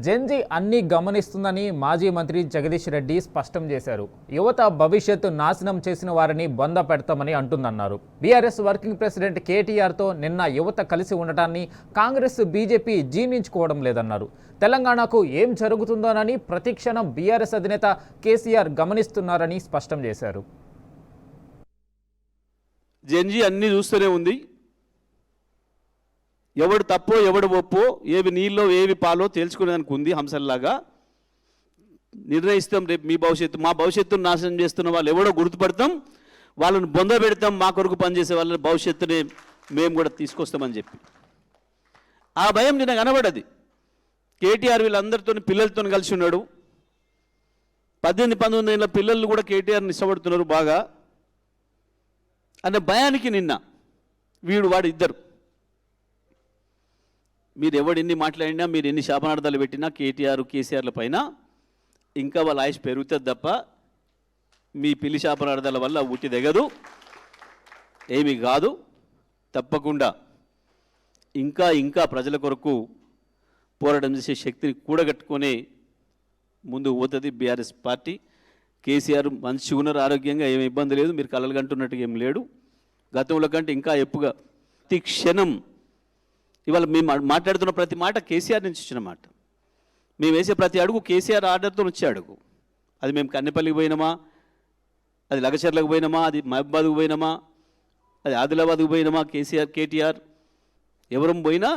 Gen Z అన్ని గమనిస్తుందని మాజీ మంత్రి జగదీష్ రెడ్డి స్పష్టం చేశారు. యువత భవిష్యత్తు నాశనం చేసిన వారిని బొంద పెడతామని అంటుందన్నారు. బీఆర్ఎస్ వర్కింగ్ ప్రెసిడెంట్ కేటీఆర్తో నిన్న యువత కలిసి ఉండటాన్ని కాంగ్రెస్ బీజేపీ జీర్ణించుకోవడం లేదన్నారు. తెలంగాణకు ఏం జరుగుతుందోనని ప్రతిక్షణం బీఆర్ఎస్ అధినేత కేసీఆర్ గమనిస్తున్నారని స్పష్టం చేశారు. జెన్జీ అన్ని చూస్తూనే ఉంది. ఎవడు తప్పో ఎవడు ఒప్పో, ఏవి నీళ్ళో ఏవి పాలో తేల్చుకునేదానికి ఉంది. హంసల్లాగా నిర్ణయిస్తాం. రేపు మీ భవిష్యత్తు మా భవిష్యత్తును నాశనం చేస్తున్న వాళ్ళు ఎవడో గుర్తుపడతాం, వాళ్ళని బొంద పెడతాం. మా కొరకు పనిచేసే వాళ్ళని భవిష్యత్తునే మేము కూడా తీసుకొస్తామని చెప్పి ఆ భయం నిన్న కనబడది. కేటీఆర్ వీళ్ళందరితో పిల్లలతో కలిసి ఉన్నాడు. 18-19 ఏళ్ళ పిల్లలు కూడా కేటీఆర్ని ఇష్టపడుతున్నారు బాగా అనే భయానికి నిన్న వాడు ఇద్దరు. మీరు ఎవడు ఎన్ని మాట్లాడినా, మీరు ఎన్ని శాపనార్థాలు పెట్టినా కేటీఆర్ కేసీఆర్ల పైన ఇంకా వాళ్ళ ఆయుష్ పెరుగుతుంది తప్ప మీ పిల్లి శాపనార్థాల వల్ల ఉట్టి దిగదు, ఏమీ కాదు. తప్పకుండా ఇంకా ఇంకా ప్రజల కొరకు పోరాటం చేసే శక్తిని కూడగట్టుకునే ముందు పోతుంది బీఆర్ఎస్ పార్టీ. కేసీఆర్ మంచిగా ఉన్నారు, ఆరోగ్యంగా ఏమి ఇబ్బంది లేదు, మీరు కలలు కంటున్నట్టుగా ఏం లేడు. గతంలో కంటే ఇంకా ఎక్కువగా ప్రతి క్షణం ఇవాళ మేము మాట్లాడుతున్న ప్రతి మాట కేసీఆర్ నుంచి వచ్చిన మాట. మేము వేసే ప్రతి అడుగు కేసీఆర్ ఆర్డర్తో వచ్చే అడుగు. అది మేము కన్నెపల్లికి పోయినామా, అది లగచర్లకు పోయినామా, అది మహబాద్కు పోయినామా, అది ఆదిలాబాద్కు పోయినామా, కేటీఆర్ ఎవరం పోయినా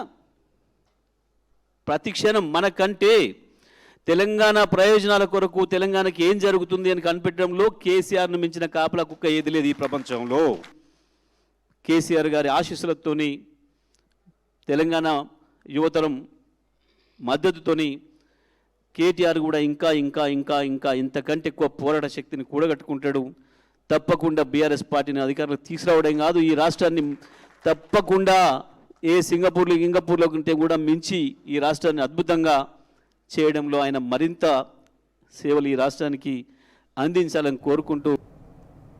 ప్రతి క్షణం మనకంటే తెలంగాణ ప్రయోజనాల కొరకు తెలంగాణకి ఏం జరుగుతుంది అని కనిపెట్టడంలో కేసీఆర్ను మించిన కాపలా కుక్క ఏది లేదు ఈ ప్రపంచంలో. కేసీఆర్ గారి ఆశీస్సులతోని తెలంగాణ యువతరం మద్దతుతోని కేటీఆర్ కూడా ఇంకా ఇంకా ఇంకా ఇంకా ఇంతకంటే ఎక్కువ పోరాట శక్తిని కూడగట్టుకుంటాడు. తప్పకుండా బీఆర్ఎస్ పార్టీని అధికారులకు తీసుకురావడం కాదు, ఈ రాష్ట్రాన్ని తప్పకుండా ఏ సింగపూర్లో ఉంటే కూడా మించి ఈ రాష్ట్రాన్ని అద్భుతంగా చేయడంలో ఆయన మరింత సేవలు ఈ రాష్ట్రానికి అందించాలని కోరుకుంటూ